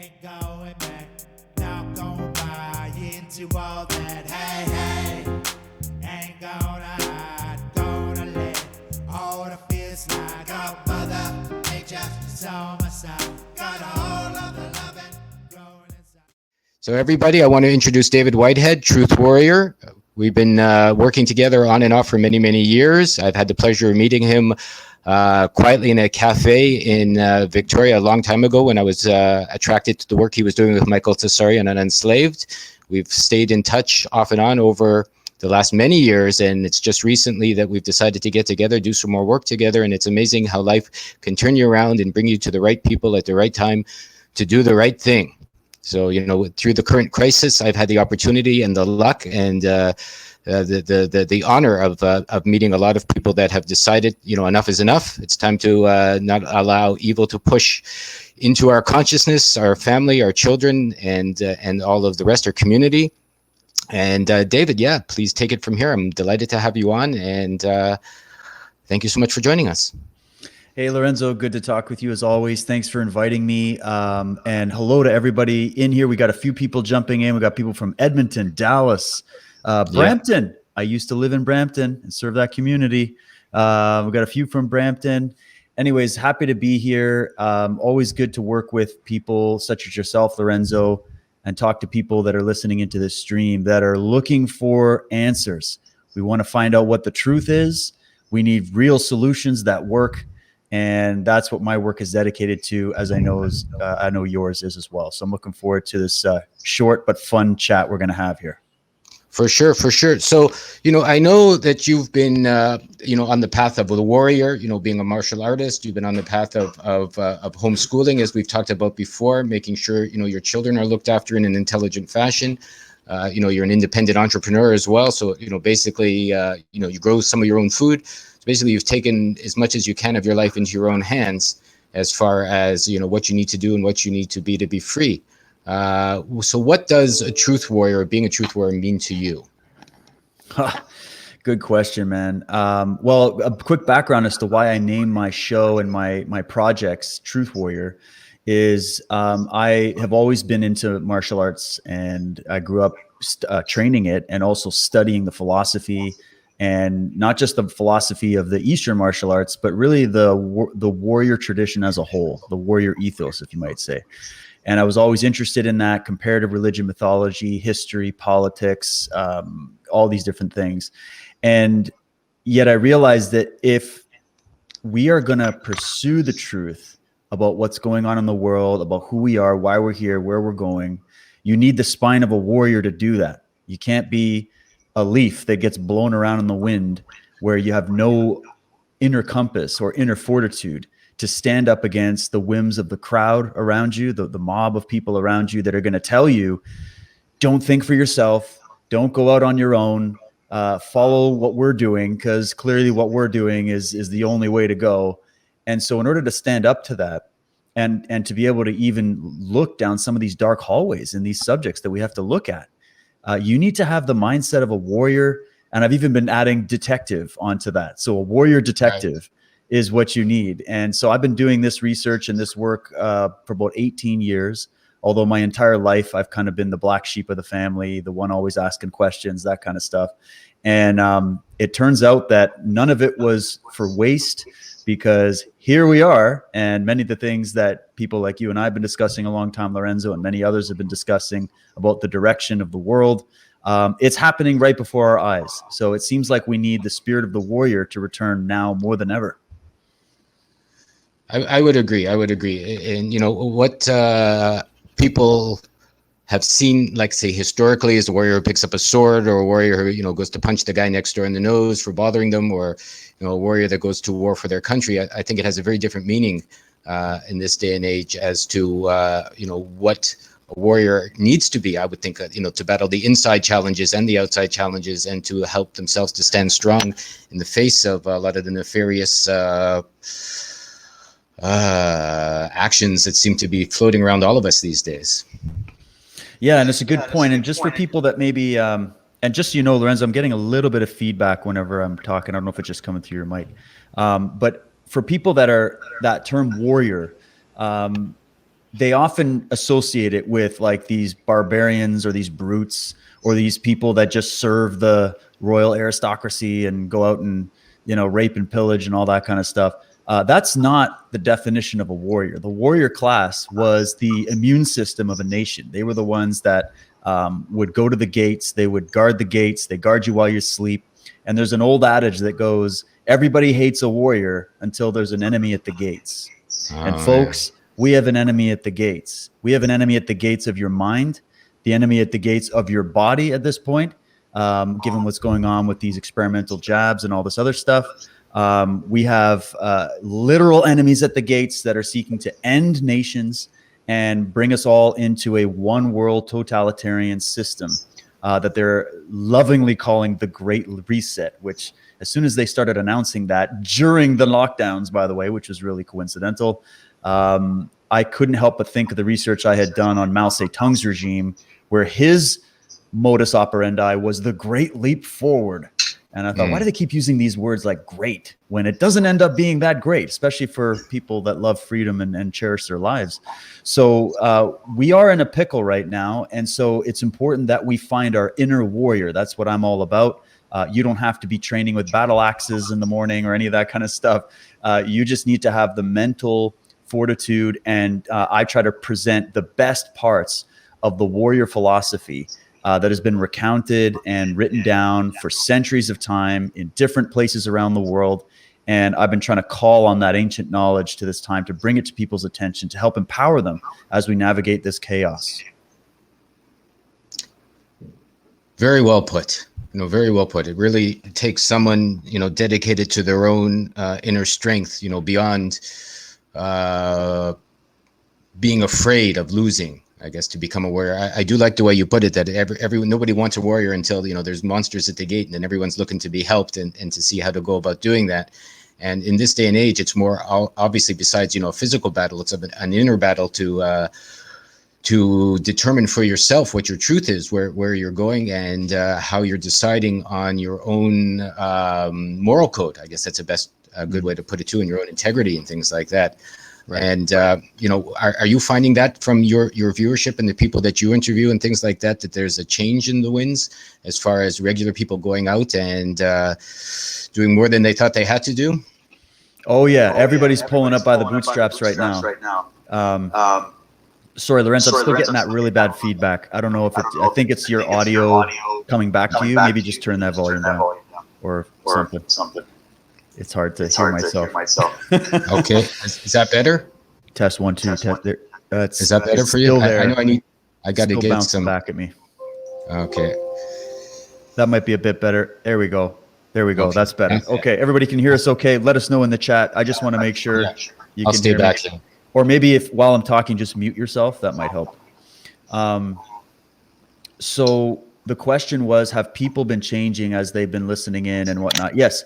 ain't going back, not gonna buy into all that. Hey, ain't gonna hide, gonna let all the fears slide. Got mother nature is on my side, got all of the loving growing inside. So everybody, I want to introduce David Whitehead, Truth Warrior. We've been working together on and off for many, many years. I've had the pleasure of meeting him quietly in a cafe in Victoria a long time ago when I was attracted to the work he was doing with Michael Tessarian on Enslaved. We've stayed in touch off and on over the last many years, and it's just recently that we've decided to get together, do some more work together, and it's amazing how life can turn you around and bring you to the right people at the right time to do the right thing. So, you know, through the current crisis, I've had the opportunity and the luck and the honor of meeting a lot of people that have decided, you know, enough is enough. It's time to not allow evil to push into our consciousness, our family, our children, and all of the rest, our community. And David, yeah, please take it from here. I'm delighted to have you on, and thank you so much for joining us. Hey, Lorenzo, good to talk with you as always. Thanks for inviting me. And hello to everybody in here. We got a few people jumping in. We got people from Edmonton, Dallas, Brampton. Yeah. I used to live in Brampton and serve that community. We got a few from Brampton. Anyways, happy to be here. Always good to work with people such as yourself, Lorenzo, and talk to people that are listening into this stream that are looking for answers. We want to find out what the truth is. We need real solutions that work. And that's what my work is dedicated to, as I know yours is as well. So I'm looking forward to this short but fun chat we're going to have here. For sure, for sure. So, you know, I know that you've been, you know, on the path of the warrior, you know, being a martial artist. You've been on the path of homeschooling, as we've talked about before, making sure, you know, your children are looked after in an intelligent fashion. You know, you're an independent entrepreneur as well. So, you know, basically, you know, you grow some of your own food. So basically, you've taken as much as you can of your life into your own hands as far as, you know, what you need to do and what you need to be free. So what does a truth warrior, being a truth warrior, mean to you? Good question, man. Well, a quick background as to why I named my show and my projects Truth Warrior is I have always been into martial arts, and I grew up training it and also studying the philosophy, and not just the philosophy of the Eastern martial arts, but really the warrior tradition as a whole, the warrior ethos, if you might say. And I was always interested in that comparative religion, mythology, history, politics, all these different things. And yet I realized that if we are going to pursue the truth about what's going on in the world, about who we are, why we're here, where we're going, you need the spine of a warrior to do that. You can't be a leaf that gets blown around in the wind where you have no inner compass or inner fortitude to stand up against the whims of the crowd around you, the mob of people around you that are going to tell you, don't think for yourself, don't go out on your own, follow what we're doing, because clearly what we're doing is the only way to go. And so in order to stand up to that and to be able to even look down some of these dark hallways and these subjects that we have to look at, you need to have the mindset of a warrior. And I've even been adding detective onto that. So a warrior detective. Right. Is what you need. And so I've been doing this research and this work for about 18 years, although my entire life I've kind of been the black sheep of the family, the one always asking questions, that kind of stuff. And it turns out that none of it was for waste, because here we are, and many of the things that people like you and I have been discussing a long time, Lorenzo, and many others have been discussing about the direction of the world, it's happening right before our eyes. So it seems like we need the spirit of the warrior to return now more than ever. I would agree. And, you know, what people have seen, like, say, historically, is a warrior who picks up a sword, or a warrior who, you know, goes to punch the guy next door in the nose for bothering them, or, you know, a warrior that goes to war for their country. I think it has a very different meaning in this day and age as to, you know, what a warrior needs to be. I would think, you know, to battle the inside challenges and the outside challenges, and to help themselves to stand strong in the face of a lot of the nefarious actions that seem to be floating around all of us these days. Yeah, and it's a good point. And just for people that maybe, and just so you know, Lorenzo, I'm getting a little bit of feedback whenever I'm talking. I don't know if it's just coming through your mic. But for people that are that term warrior, they often associate it with like these barbarians or these brutes or these people that just serve the royal aristocracy and go out and, you know, rape and pillage and all that kind of stuff. That's not the definition of a warrior. The warrior class was the immune system of a nation. They were the ones that would go to the gates. They would guard the gates. They guard you while you sleep. And there's an old adage that goes, everybody hates a warrior until there's an enemy at the gates. And folks, we have an enemy at the gates. We have an enemy at the gates of your mind, the enemy at the gates of your body at this point, given what's going on with these experimental jabs and all this other stuff. We have literal enemies at the gates that are seeking to end nations and bring us all into a one world totalitarian system that they're lovingly calling the Great Reset, which as soon as they started announcing that during the lockdowns, by the way, which was really coincidental, I couldn't help but think of the research I had done on Mao Zedong's regime, where his modus operandi was the Great Leap Forward. And I thought, why do they keep using these words like great when it doesn't end up being that great, especially for people that love freedom and cherish their lives? So we are in a pickle right now. And so it's important that we find our inner warrior. That's what I'm all about. You don't have to be training with battle axes in the morning or any of that kind of stuff. You just need to have the mental fortitude. And I try to present the best parts of the warrior philosophy that has been recounted and written down for centuries of time in different places around the world. And I've been trying to call on that ancient knowledge to this time to bring it to people's attention, to help empower them as we navigate this chaos. Very well put. Very well put. It really takes someone, dedicated to their own inner strength, beyond being afraid of losing, I guess, to become a warrior. I do like the way you put it, that nobody wants a warrior until, there's monsters at the gate, and then everyone's looking to be helped and to see how to go about doing that. And in this day and age, it's more obviously, besides, a physical battle, it's an inner battle to determine for yourself what your truth is, where you're going, and how you're deciding on your own moral code. I guess that's a good way to put it too, and your own integrity and things like that. Right. And, are you finding that from your viewership and the people that you interview and things like that, that there's a change in the winds as far as regular people going out and doing more than they thought they had to do? Oh, yeah. Everybody's pulling up by the bootstraps right now. Sorry, Lorenzo, I'm still getting that really bad feedback. I don't know if I think it's your audio coming back to you. Maybe just turn that volume down or something. It's hard to hear myself. Okay. Is that better? Test 1 2. Test there. Is that better for you? There. I got to get some back at me. Okay. That might be a bit better. There we go. Okay. That's better. Okay. Everybody can hear us okay. Let us know in the chat. I just want to make sure you I'll can stay hear back. me. Or maybe if while I'm talking, just mute yourself. That might help. So the question was, have people been changing as they've been listening in and whatnot? Yes.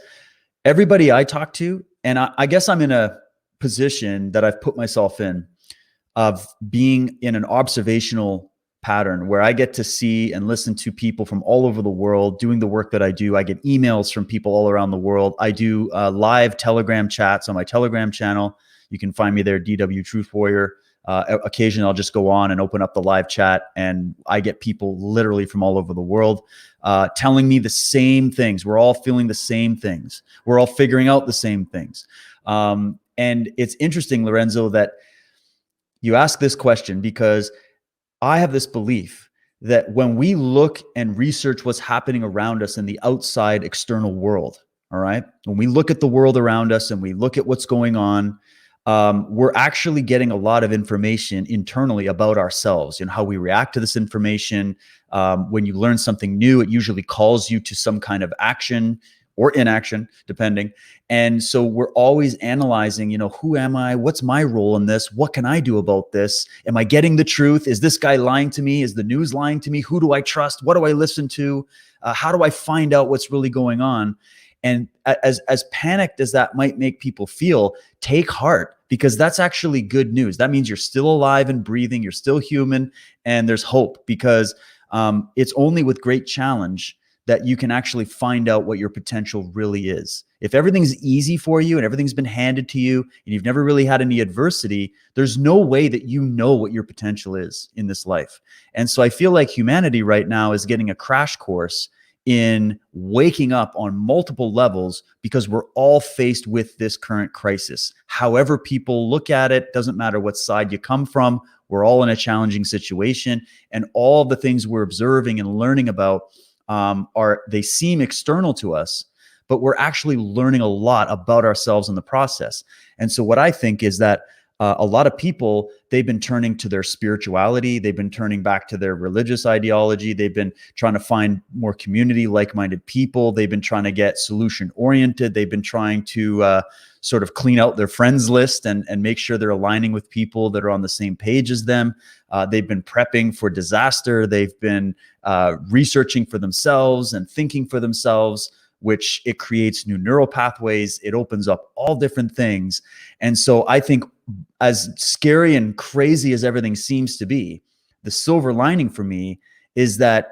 Everybody I talk to, and I guess I'm in a position that I've put myself in of being in an observational pattern where I get to see and listen to people from all over the world doing the work that I do. I get emails from people all around the world. I do live Telegram chats on my Telegram channel. You can find me there, DW Truth Warrior. Occasionally I'll just go on and open up the live chat, and I get people literally from all over the world telling me the same things. We're all feeling the same things. We're all figuring out the same things. And it's interesting, Lorenzo, that you ask this question, because I have this belief that when we look and research what's happening around us in the outside external world, all right, when we look at the world around us and we look at what's going on, we're actually getting a lot of information internally about ourselves and how we react to this information. When you learn something new, it usually calls you to some kind of action or inaction, depending. And so we're always analyzing, who am I? What's my role in this? What can I do about this? Am I getting the truth? Is this guy lying to me? Is the news lying to me? Who do I trust? What do I listen to? How do I find out what's really going on? And as panicked as that might make people feel, take heart, because that's actually good news. That means you're still alive and breathing. You're still human, and there's hope, because it's only with great challenge that you can actually find out what your potential really is. If everything's easy for you and everything's been handed to you and you've never really had any adversity, there's no way that you know what your potential is in this life. And so I feel like humanity right now is getting a crash course in waking up on multiple levels because we're all faced with this current crisis. However people look at it, doesn't matter what side you come from, we're all in a challenging situation. And all the things we're observing and learning about they seem external to us, but we're actually learning a lot about ourselves in the process. And so what I think is that a lot of people, they've been turning to their spirituality. They've been turning back to their religious ideology. They've been trying to find more community, like-minded people. They've been trying to get solution-oriented. They've been trying to sort of clean out their friends list and make sure they're aligning with people that are on the same page as them. They've been prepping for disaster. They've been researching for themselves and thinking for themselves, which it creates new neural pathways. It opens up all different things. And so I think, as scary and crazy as everything seems to be, the silver lining for me is that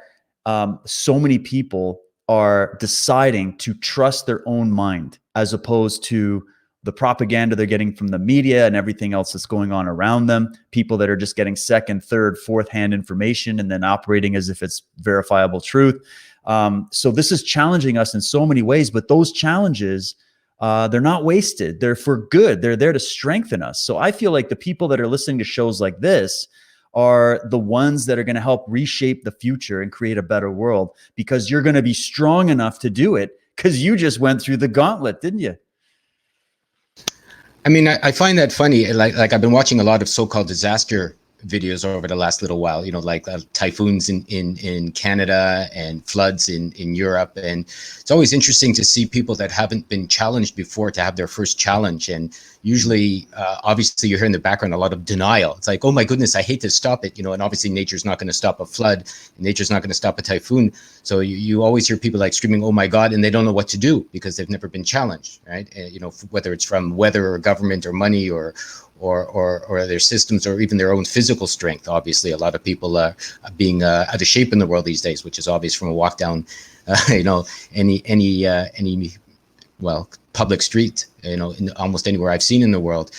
so many people are deciding to trust their own mind as opposed to the propaganda they're getting from the media and everything else that's going on around them. People that are just getting second, third, fourth hand information and then operating as if it's verifiable truth. So this is challenging us in so many ways, but those challenges, they're not wasted. They're for good. They're there to strengthen us. So I feel like the people that are listening to shows like this are the ones that are going to help reshape the future and create a better world, because you're going to be strong enough to do it because you just went through the gauntlet, didn't you? I mean, I find that funny. Like I've been watching a lot of so-called disaster videos over the last little while, like typhoons in Canada and floods in Europe. And it's always interesting to see people that haven't been challenged before to have their first challenge. And usually, obviously, you hear in the background a lot of denial. It's like, oh my goodness, I hate to stop it, and obviously nature's not going to stop a flood, and nature's not going to stop a typhoon. So you always hear people like screaming, oh my God, and they don't know what to do because they've never been challenged, right? Whether it's from weather or government or money or their systems or even their own physical strength. Obviously, a lot of people are being out of shape in the world these days, which is obvious from a walk down, any public street, in almost anywhere I've seen in the world.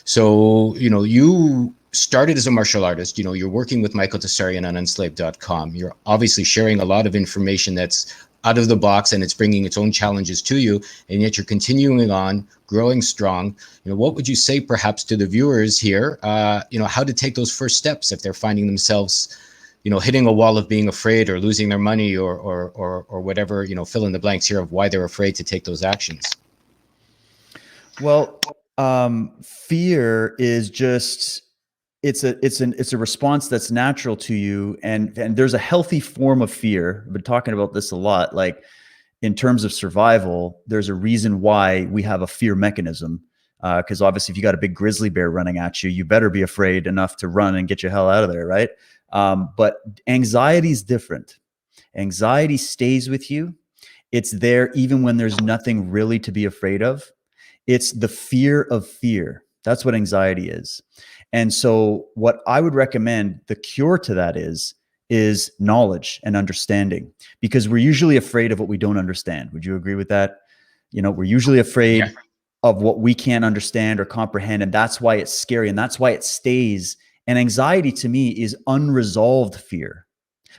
So, you started as a martial artist. You're working with Michael Tessarian on Enslaved.com. You're obviously sharing a lot of information that's out of the box and it's bringing its own challenges to you, and yet you're continuing on, growing strong. What would you say perhaps to the viewers here, how to take those first steps if they're finding themselves, hitting a wall of being afraid or losing their money or whatever, fill in the blanks here of why they're afraid to take those actions? Well, fear is just, it's a response that's natural to you. And there's a healthy form of fear. I've been talking about this a lot. Like in terms of survival, there's a reason why we have a fear mechanism. Because obviously if you got a big grizzly bear running at you, you better be afraid enough to run and get your hell out of there, right? But anxiety is different. Anxiety stays with you. It's there even when there's nothing really to be afraid of. It's the fear of fear. That's what anxiety is. And so what I would recommend, the cure to that is knowledge and understanding, because we're usually afraid of what we don't understand. Would you agree with that? We're usually afraid of what we can't understand or comprehend. And that's why it's scary. And that's why it stays. And anxiety to me is unresolved fear,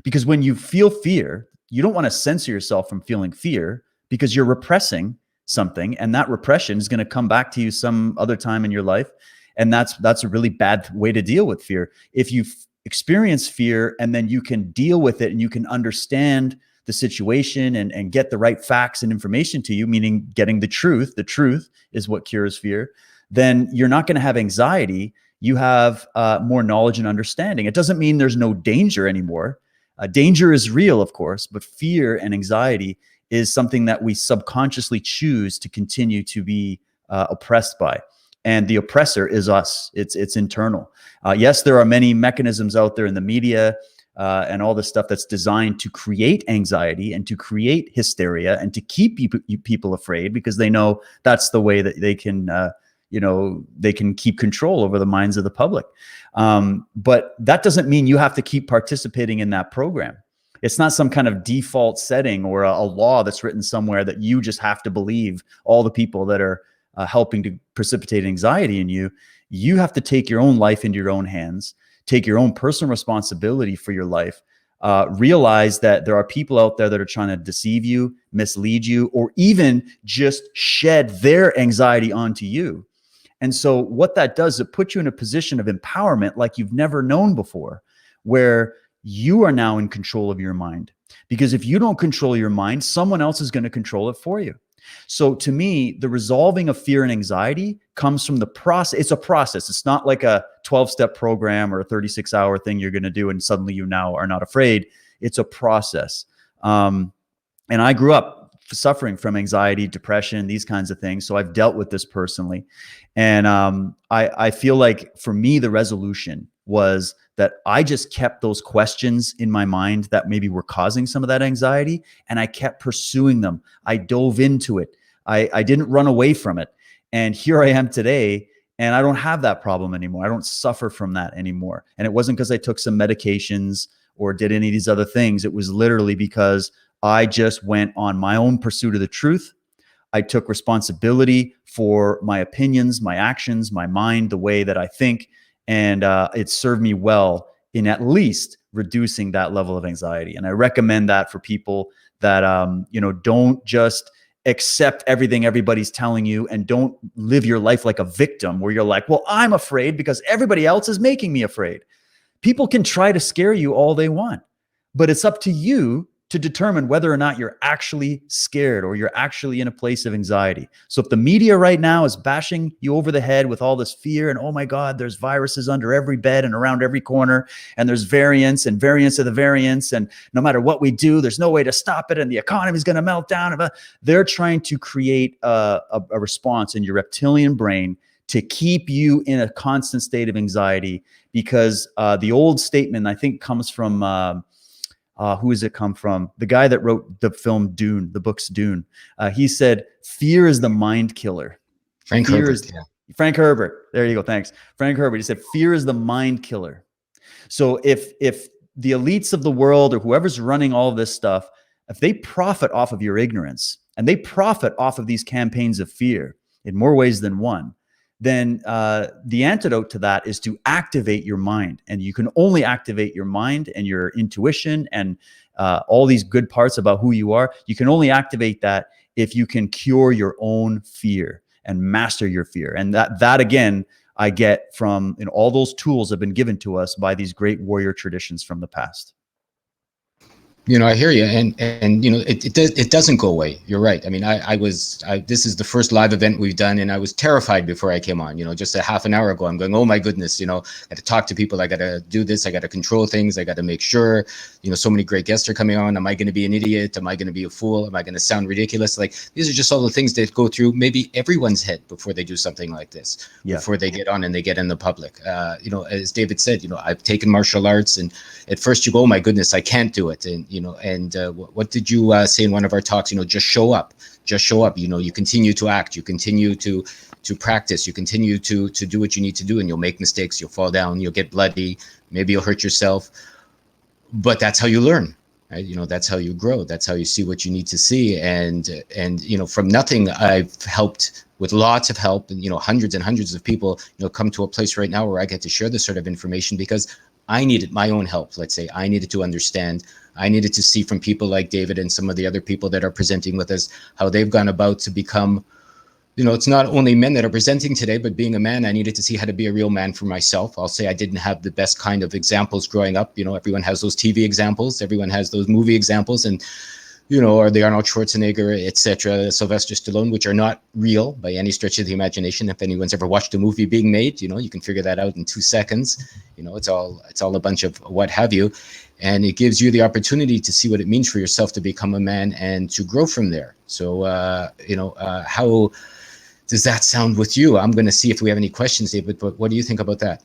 because when you feel fear, you don't want to censor yourself from feeling fear because you're repressing something, and that repression is going to come back to you some other time in your life. And that's a really bad way to deal with fear. If you experience fear and then you can deal with it and you can understand the situation and get the right facts and information to you, meaning getting the truth is what cures fear, then you're not going to have anxiety. You have more knowledge and understanding. It doesn't mean there's no danger anymore. Danger is real, of course, but fear and anxiety is something that we subconsciously choose to continue to be oppressed by. And the oppressor is us. It's internal. Yes, there are many mechanisms out there in the media and all this stuff that's designed to create anxiety and to create hysteria and to keep people afraid, because they know that's the way that they can, they can keep control over the minds of the public. But that doesn't mean you have to keep participating in that program. It's not some kind of default setting or a law that's written somewhere that you just have to believe all the people that are helping to precipitate anxiety in you. You have to take your own life into your own hands, take your own personal responsibility for your life. Realize that there are people out there that are trying to deceive you, mislead you, or even just shed their anxiety onto you. And so what that does, it puts you in a position of empowerment like you've never known before, where you are now in control of your mind. Because if you don't control your mind, someone else is going to control it for you. So to me, the resolving of fear and anxiety comes from the process. It's a process. It's not like a 12-step program or a 36-hour thing you're going to do and suddenly you now are not afraid. It's a process. And I grew up suffering from anxiety, depression, these kinds of things. So I've dealt with this personally. And I feel like for me, the resolution was that I just kept those questions in my mind that maybe were causing some of that anxiety, and I kept pursuing them. I dove into it. I didn't run away from it. And here I am today, and I don't have that problem anymore. I don't suffer from that anymore. And it wasn't because I took some medications or did any of these other things. It was literally because I just went on my own pursuit of the truth. I took responsibility for my opinions, my actions, my mind, the way that I think. And it served me well in at least reducing that level of anxiety. And I recommend that for people that, don't just accept everything everybody's telling you and don't live your life like a victim where you're like, well, I'm afraid because everybody else is making me afraid. People can try to scare you all they want, but it's up to you to determine whether or not you're actually scared or you're actually in a place of anxiety. So if the media right now is bashing you over the head with all this fear and, oh my God, there's viruses under every bed and around every corner, and there's variants and variants of the variants, and no matter what we do, there's no way to stop it, and the economy is going to melt down. They're trying to create a response in your reptilian brain to keep you in a constant state of anxiety, because the old statement, I think, comes from who does it come from? The guy that wrote the film Dune, the books Dune. He said, fear is the mind killer. Frank Herbert. Frank Herbert. There you go. Thanks. Frank Herbert. He said, fear is the mind killer. So if the elites of the world or whoever's running all of this stuff, if they profit off of your ignorance and they profit off of these campaigns of fear in more ways than one, then the antidote to that is to activate your mind. And you can only activate your mind and your intuition and all these good parts about who you are. You can only activate that if you can cure your own fear and master your fear. And that again, I get from all those tools have been given to us by these great warrior traditions from the past. I hear you, and it doesn't go away. You're right. I mean, this is the first live event we've done, and I was terrified before I came on. Just a half an hour ago, I'm going, oh my goodness, I got to talk to people. I got to do this. I got to control things. I got to make sure. So many great guests are coming on. Am I going to be an idiot? Am I going to be a fool? Am I going to sound ridiculous? Like, these are just all the things that go through maybe everyone's head before they do something like this. Yeah. Before they get on and they get in the public. As David said, I've taken martial arts, and at first you go, oh my goodness, I can't do it, and what did you say in one of our talks? Just show up. You continue to act, you continue to practice, you continue to do what you need to do, and you'll make mistakes, you'll fall down, you'll get bloody, maybe you'll hurt yourself, but that's how you learn, right? That's how you grow, that's how you see what you need to see. And from nothing, I've helped with lots of help, and hundreds and hundreds of people come to a place right now where I get to share this sort of information because I needed my own help. Let's say I needed to understand. I needed to see from people like David and some of the other people that are presenting with us how they've gone about to become, it's not only men that are presenting today, but being a man, I needed to see how to be a real man for myself. I'll say I didn't have the best kind of examples growing up. Everyone has those TV examples, everyone has those movie examples, and or the Arnold Schwarzenegger, etc., Sylvester Stallone, which are not real by any stretch of the imagination. If anyone's ever watched a movie being made, you can figure that out in 2 seconds. It's all a bunch of what have you. And it gives you the opportunity to see what it means for yourself to become a man and to grow from there. So, how does that sound with you? I'm going to see if we have any questions, David, but what do you think about that?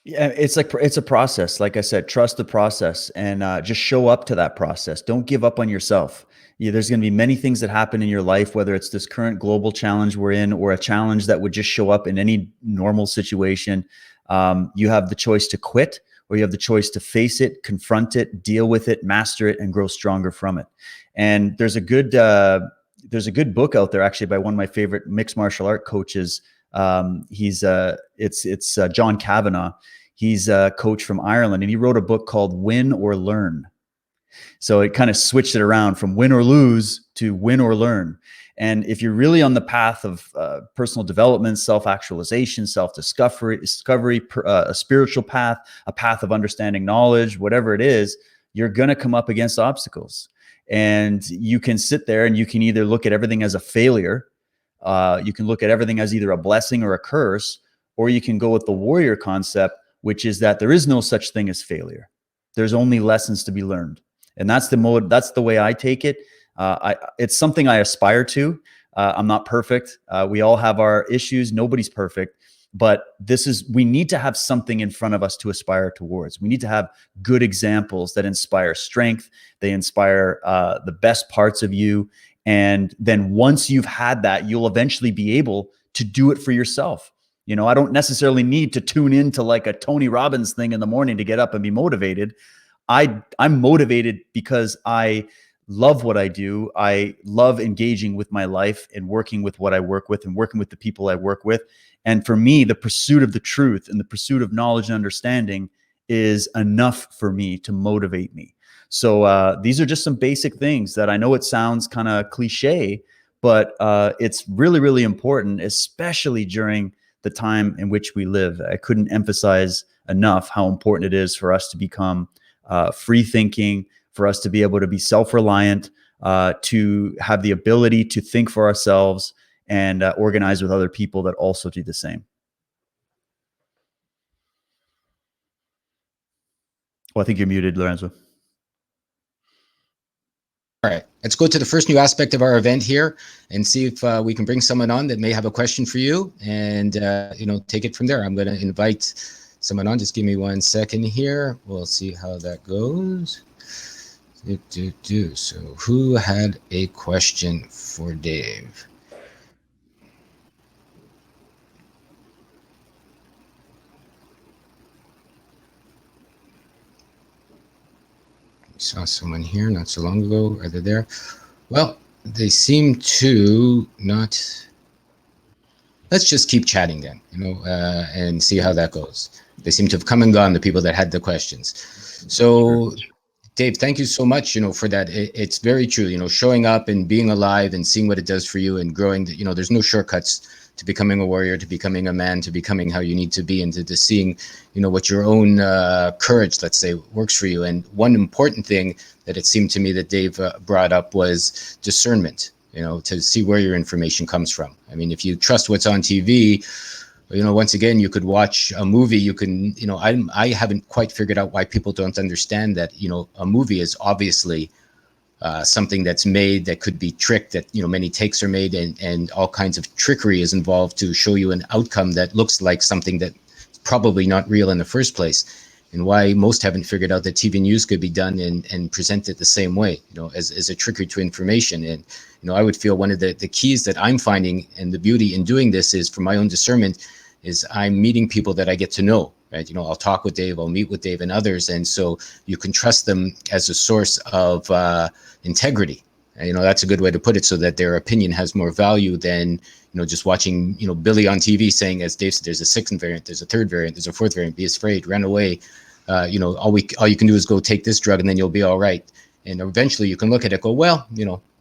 Yeah, it's a process. Like I said, trust the process and just show up to that process. Don't give up on yourself. There's going to be many things that happen in your life, whether it's this current global challenge we're in or a challenge that would just show up in any normal situation. You have the choice to quit or you have the choice to face it, confront it, deal with it, master it, and grow stronger from it. And there's a good book out there actually by one of my favorite mixed martial art coaches. It's John Kavanagh. He's a coach from Ireland, and he wrote a book called Win or Learn. So it kind of switched it around from win or lose to win or learn. And if you're really on the path of personal development, self-actualization, self-discovery, a spiritual path, a path of understanding knowledge, whatever it is, you're going to come up against obstacles. And you can sit there and you can either look at everything as a failure. You can look at everything as either a blessing or a curse, or you can go with the warrior concept, which is that there is no such thing as failure. There's only lessons to be learned. And that's the way I take it. It's something I aspire to. I'm not perfect. We all have our issues. Nobody's perfect, but we need to have something in front of us to aspire towards. We need to have good examples that inspire strength. They inspire the best parts of you. And then once you've had that, you'll eventually be able to do it for yourself. You know, I don't necessarily need to tune into like a Tony Robbins thing in the morning to get up and be motivated. I'm motivated because I love what I do. I love engaging with my life and working with what I work with and working with the people I work with. And for me, the pursuit of the truth and the pursuit of knowledge and understanding is enough for me to motivate me. So these are just some basic things that I know it sounds kind of cliche, but it's really, really important, especially during the time in which we live. I couldn't emphasize enough how important it is for us to become free thinking, for us to be able to be self-reliant, to have the ability to think for ourselves and organize with other people that also do the same. Well, I think you're muted, Lorenzo. All right, let's go to the first new aspect of our event here and see if we can bring someone on that may have a question for you and, take it from there. I'm going to invite someone on. Just give me 1 second here. We'll see how that goes. So who had a question for Dave? We saw someone here not so long ago. Are they there? Well, they seem to not. Let's just keep chatting then, and see how that goes. They seem to have come and gone, the people that had the questions. So, Dave, thank you so much, for that. It's very true, showing up and being alive and seeing what it does for you and growing. There's no shortcuts to becoming a warrior, to becoming a man, to becoming how you need to be, and to seeing, what your own courage, let's say, works for you. And one important thing that it seemed to me that Dave brought up was discernment, to see where your information comes from. I mean, if you trust what's on TV, once again, you could watch a movie. You can, I haven't quite figured out why people don't understand that, a movie is obviously something that's made that could be tricked, that, many takes are made and all kinds of trickery is involved to show you an outcome that looks like something that's probably not real in the first place. And why most haven't figured out that TV news could be done and presented the same way, as a trickery to information. And, I would feel one of the keys that I'm finding and the beauty in doing this is, for my own discernment, is I'm meeting people that I get to know, right? I'll talk with Dave, I'll meet with Dave and others. And so you can trust them as a source of integrity. And, that's a good way to put it, so that their opinion has more value than, just watching, Billy on TV saying, as Dave said, there's a sixth variant, there's a third variant, there's a fourth variant, be afraid, run away. All you can do is go take this drug and then you'll be all right. And eventually you can look at it, go, well,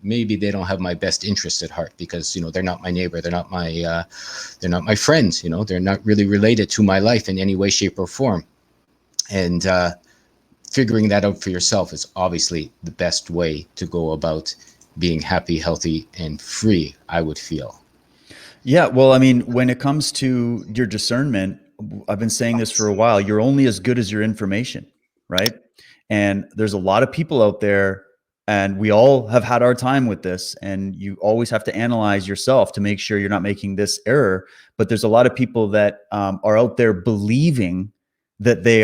maybe they don't have my best interests at heart, because, they're not my neighbor. They're not my friends. They're not really related to my life in any way, shape or form. And figuring that out for yourself is obviously the best way to go about being happy, healthy, and free, I would feel. Yeah. Well, I mean, when it comes to your discernment, I've been saying this for a while, you're only as good as your information, right? And there's a lot of people out there, and we all have had our time with this, and you always have to analyze yourself to make sure you're not making this error. But there's a lot of people that are out there believing that they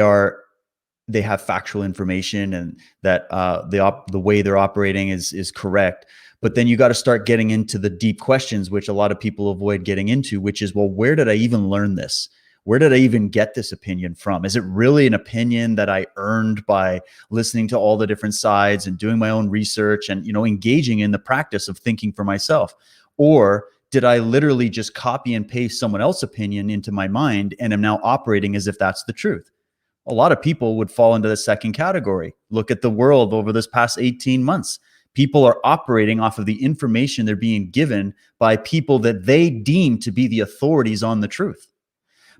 have factual information and that the way they're operating is correct. But then you got to start getting into the deep questions, which a lot of people avoid getting into, which is, well, where did I even learn this? Where did I even get this opinion from? Is it really an opinion that I earned by listening to all the different sides and doing my own research and, engaging in the practice of thinking for myself? Or did I literally just copy and paste someone else's opinion into my mind and am now operating as if that's the truth? A lot of people would fall into the second category. Look at the world over this past 18 months. People are operating off of the information they're being given by people that they deem to be the authorities on the truth.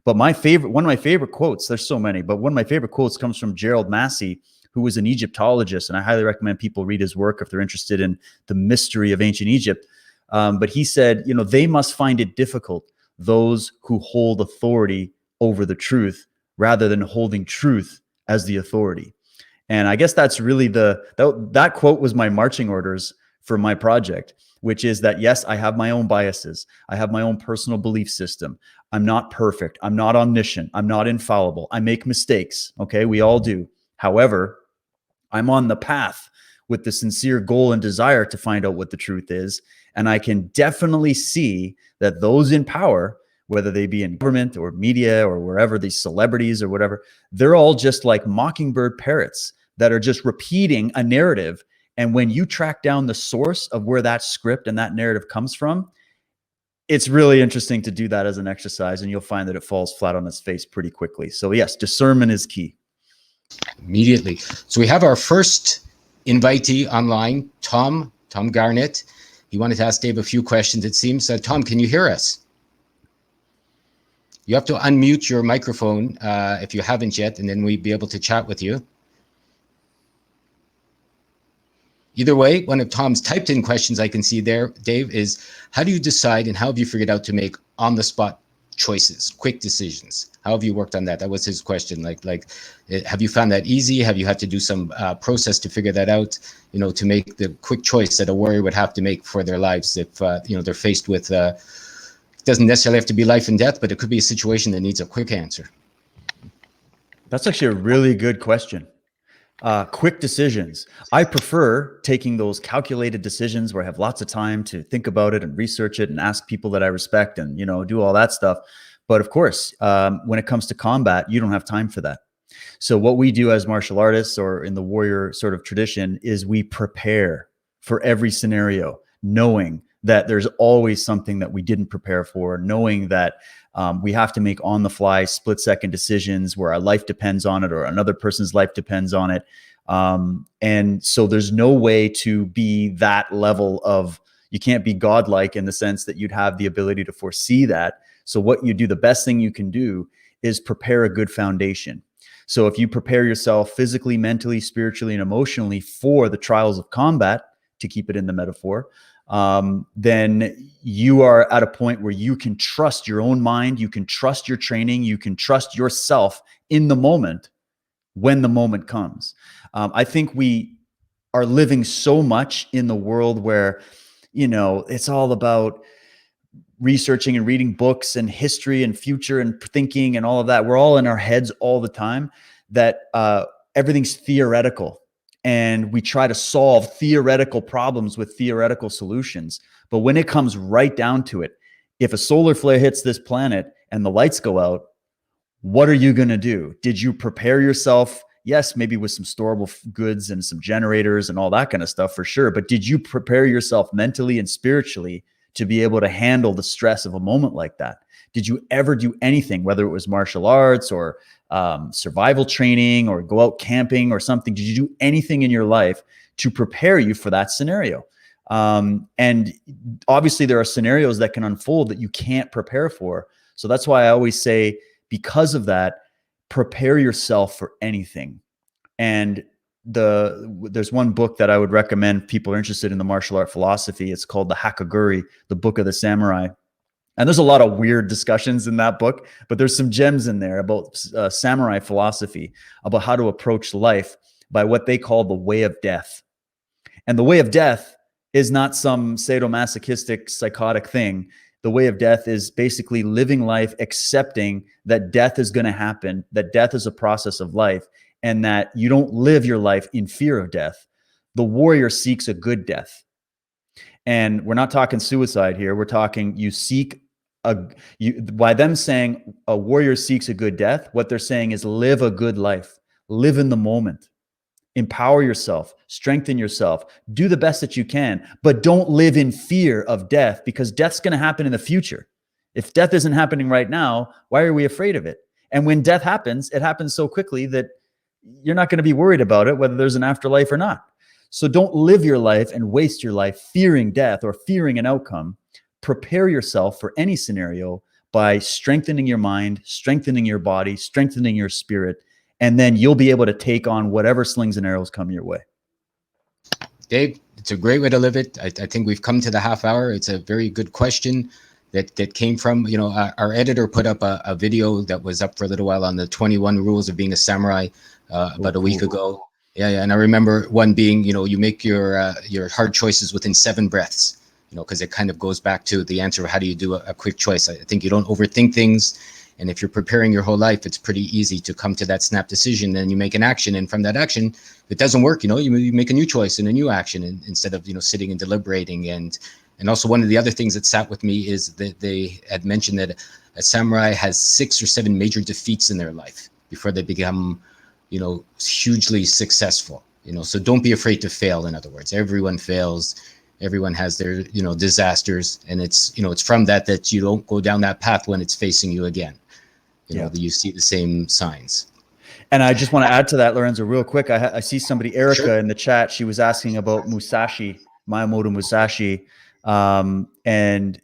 But one of my favorite quotes, there's so many, but one of my favorite quotes comes from Gerald Massey, who was an Egyptologist. And I highly recommend people read his work if they're interested in the mystery of ancient Egypt. But he said, they must find it difficult, those who hold authority over the truth, rather than holding truth as the authority. And I guess that's really that quote was my marching orders for my project, which is that, yes, I have my own biases. I have my own personal belief system. I'm not perfect. I'm not omniscient. I'm not infallible. I make mistakes. Okay. We all do. However, I'm on the path with the sincere goal and desire to find out what the truth is. And I can definitely see that those in power, whether they be in government or media or wherever, these celebrities or whatever, they're all just like mockingbird parrots that are just repeating a narrative. And when you track down the source of where that script and that narrative comes from, it's really interesting to do that as an exercise, and you'll find that it falls flat on its face pretty quickly. So yes, discernment is key. Immediately. So we have our first invitee online, Tom Garnett. He wanted to ask Dave a few questions, it seems. Tom, can you hear us? You have to unmute your microphone if you haven't yet, and then we'd be able to chat with you. Either way, one of Tom's typed in questions I can see there, Dave, is how do you decide and how have you figured out to make on-the-spot choices, quick decisions? How have you worked on that? That was his question. Like, have you found that easy? Have you had to do some process to figure that out, to make the quick choice that a warrior would have to make for their lives if, they're faced with, it doesn't necessarily have to be life and death, but it could be a situation that needs a quick answer. That's actually a really good question. Quick decisions. I prefer taking those calculated decisions where I have lots of time to think about it and research it and ask people that I respect and, do all that stuff. But of course, when it comes to combat, you don't have time for that. So what we do as martial artists or in the warrior sort of tradition is we prepare for every scenario, knowing that there's always something that we didn't prepare for, knowing that we have to make on the fly split-second decisions where our life depends on it or another person's life depends on it. And so there's no way to be that level of, you can't be godlike in the sense that you'd have the ability to foresee that. So what you do, the best thing you can do is prepare a good foundation. So if you prepare yourself physically, mentally, spiritually, and emotionally for the trials of combat, to keep it in the metaphor, then you are at a point where you can trust your own mind, you can trust your training, you can trust yourself in the moment when the moment comes. I think we are living so much in the world where, it's all about researching and reading books and history and future and thinking and all of that. We're all in our heads all the time, that everything's theoretical. And we try to solve theoretical problems with theoretical solutions. But when it comes right down to it, if a solar flare hits this planet and the lights go out, what are you going to do? Did you prepare yourself? Yes, maybe with some storable goods and some generators and all that kind of stuff for sure. But did you prepare yourself mentally and spiritually to be able to handle the stress of a moment like that? Did you ever do anything, whether it was martial arts or survival training or go out camping or something? Did you do anything in your life to prepare you for that scenario? And obviously there are scenarios that can unfold that you can't prepare for. So that's why I always say, because of that, prepare yourself for anything. And there's one book that I would recommend people are interested in the martial art philosophy. It's called the Hakaguri, the Book of the Samurai. And there's a lot of weird discussions in that book, but there's some gems in there about samurai philosophy, about how to approach life by what they call the way of death. And the way of death is not some sadomasochistic, psychotic thing. The way of death is basically living life, accepting that death is going to happen, that death is a process of life, and that you don't live your life in fear of death. The warrior seeks a good death. And we're not talking suicide here. We're talking you seek by them saying a warrior seeks a good death, what they're saying is live a good life, live in the moment, empower yourself, strengthen yourself, do the best that you can, but don't live in fear of death, because death's going to happen in the future. If death isn't happening right now, why are we afraid of it? And when death happens, it happens so quickly that you're not going to be worried about it, whether there's an afterlife or not. So don't live your life and waste your life fearing death or fearing an outcome. Prepare yourself for any scenario by strengthening your mind, strengthening your body, strengthening your spirit, and then you'll be able to take on whatever slings and arrows come your way. Dave, it's a great way to live it. I think we've come to the half hour. It's a very good question that came from, our editor put up a video that was up for a little while on the 21 rules of being a samurai about a week ago. Yeah. And I remember one being, you make your hard choices within 7 breaths, because it kind of goes back to the answer of how do you do a quick choice. I think you don't overthink things. And if you're preparing your whole life, it's pretty easy to come to that snap decision. Then you make an action. And from that action, if it doesn't work, you make a new choice and a new action instead of, sitting and deliberating. And also one of the other things that sat with me is that they had mentioned that a samurai has 6 or 7 major defeats in their life before they become, hugely successful. So don't be afraid to fail. In other words, everyone fails. Everyone has their, disasters. And it's from that you don't go down that path when it's facing you again. That you see the same signs. And I just want to add to that, Lorenzo, real quick. I see somebody, Erica, Sure. in the chat. She was asking about Musashi, Miyamoto Musashi. And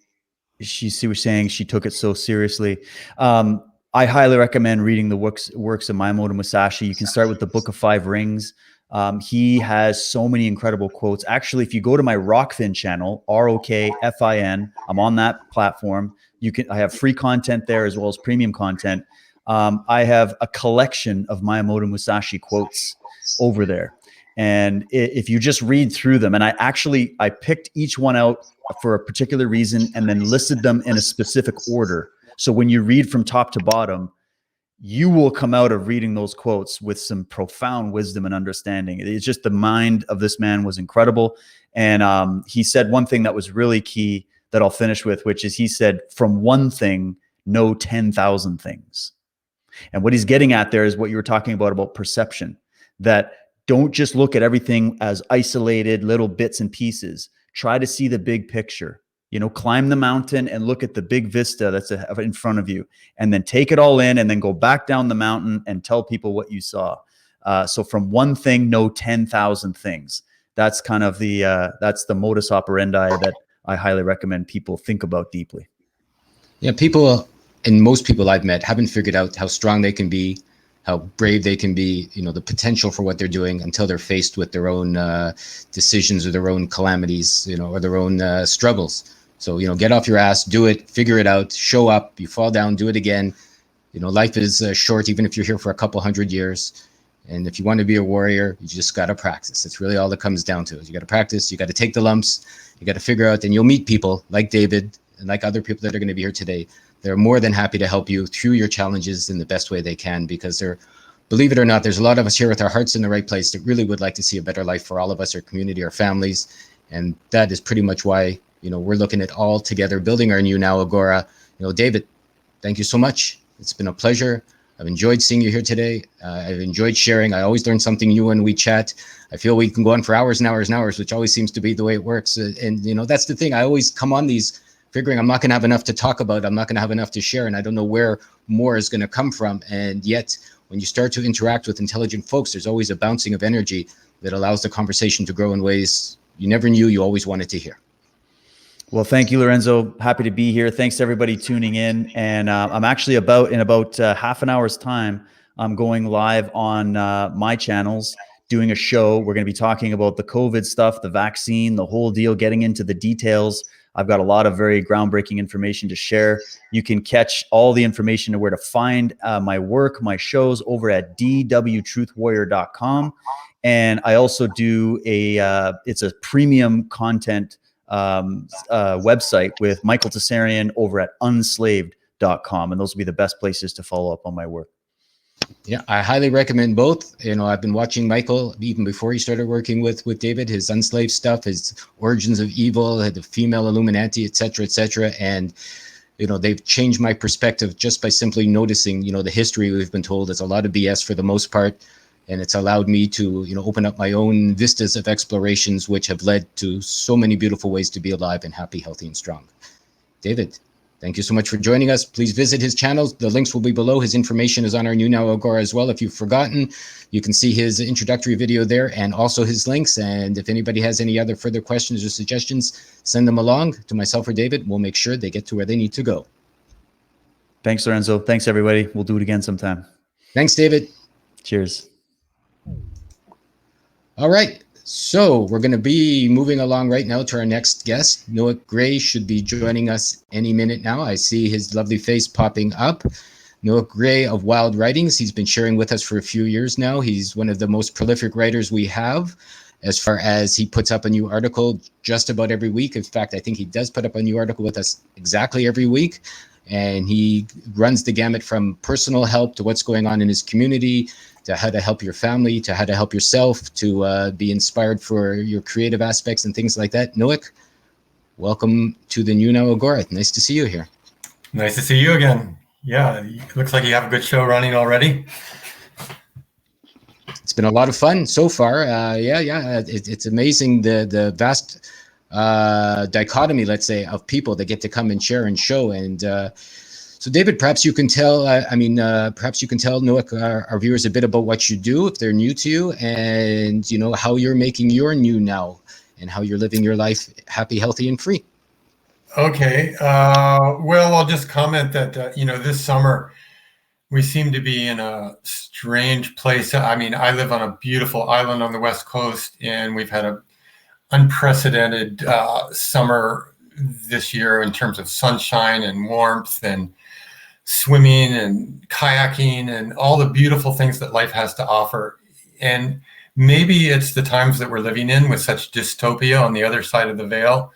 she was saying she took it so seriously. I highly recommend reading the works of Miyamoto Musashi. You can start with the Book of 5 Rings. He has so many incredible quotes. Actually, if you go to my Rockfin channel, ROKFIN, I'm on that platform. I have free content there as well as premium content. I have a collection of Miyamoto Musashi quotes over there. And if you just read through them, and I picked each one out for a particular reason and then listed them in a specific order. So when you read from top to bottom, you will come out of reading those quotes with some profound wisdom and understanding. It's just the mind of this man was incredible. And he said one thing that was really key that I'll finish with, which is he said, from one thing, know 10,000 things. And what he's getting at there is what you were talking about perception, that don't just look at everything as isolated little bits and pieces. Try to see the big picture. Climb the mountain and look at the big vista that's in front of you, and then take it all in and then go back down the mountain and tell people what you saw. So from one thing, know 10,000 things. That's kind of that's the modus operandi that I highly recommend people think about deeply. Yeah, most people I've met haven't figured out how strong they can be, how brave they can be, the potential for what they're doing until they're faced with their own decisions or their own calamities, or their own struggles. So, get off your ass, do it, figure it out, show up, you fall down, do it again. Life is short, even if you're here for a couple 100 years. And if you want to be a warrior, you just got to practice. That's really all it comes down to. You got to practice, you got to take the lumps, you got to figure out, and you'll meet people like David and like other people that are going to be here today. They're more than happy to help you through your challenges in the best way they can, because believe it or not, there's a lot of us here with our hearts in the right place that really would like to see a better life for all of us, our community, our families. And that is pretty much why, we're looking at all together, building our new now Agora. David, thank you so much. It's been a pleasure. I've enjoyed seeing you here today. I've enjoyed sharing. I always learn something new when we chat. I feel we can go on for hours and hours and hours, which always seems to be the way it works. And that's the thing. I always come on these figuring I'm not going to have enough to talk about. I'm not going to have enough to share. And I don't know where more is going to come from. And yet, when you start to interact with intelligent folks, there's always a bouncing of energy that allows the conversation to grow in ways you never knew you always wanted to hear. Well, thank you, Lorenzo. Happy to be here. Thanks to everybody tuning in. And I'm actually in about half an hour's time, I'm going live on my channels, doing a show. We're going to be talking about the COVID stuff, the vaccine, the whole deal, getting into the details. I've got a lot of very groundbreaking information to share. You can catch all the information of where to find my work, my shows over at dwtruthwarrior.com. And I also do it's a premium content website with Michael Tessarian over at unslaved.com. And those will be the best places to follow up on my work. Yeah, I highly recommend both. I've been watching Michael even before he started working with David, his Unslaved stuff, his Origins of Evil, the Female Illuminati, et cetera, et cetera. And they've changed my perspective just by simply noticing, the history we've been told is a lot of BS for the most part. And it's allowed me to, open up my own vistas of explorations, which have led to so many beautiful ways to be alive and happy, healthy, and strong. David, thank you so much for joining us. Please visit his channel. The links will be below. His information is on our New Now Agora as well. If you've forgotten, you can see his introductory video there and also his links. And if anybody has any other further questions or suggestions, send them along to myself or David. We'll make sure they get to where they need to go. Thanks, Lorenzo. Thanks, everybody. We'll do it again sometime. Thanks, David. Cheers. All right. So we're going to be moving along right now to our next guest. Nowick Gray should be joining us any minute now. I see his lovely face popping up. Nowick Gray of Wild Writings. He's been sharing with us for a few years now. He's one of the most prolific writers we have, as far as he puts up a new article just about every week. In fact, I think he does put up a new article with us exactly every week. And he runs the gamut from personal help to what's going on in his community, to how to help your family, to how to help yourself, to be inspired for your creative aspects and things like that. Nowick, welcome to the New Now Agora. Nice to see you here. Nice to see you again. Yeah, it looks like you have a good show running already. It's been a lot of fun so far. It's amazing the vast dichotomy, let's say, of people that get to come and share and show. And so, David, perhaps you can tell, perhaps you can tell Nowick, our viewers, a bit about what you do if they're new to you, and how you're making your new now, and how you're living your life happy, healthy, and free. Okay. Well, I'll just comment that this summer we seem to be in a strange place. I mean, I live on a beautiful island on the West Coast, and we've had a unprecedented summer this year in terms of sunshine and warmth and swimming and kayaking and all the beautiful things that life has to offer. And maybe it's the times that we're living in with such dystopia on the other side of the veil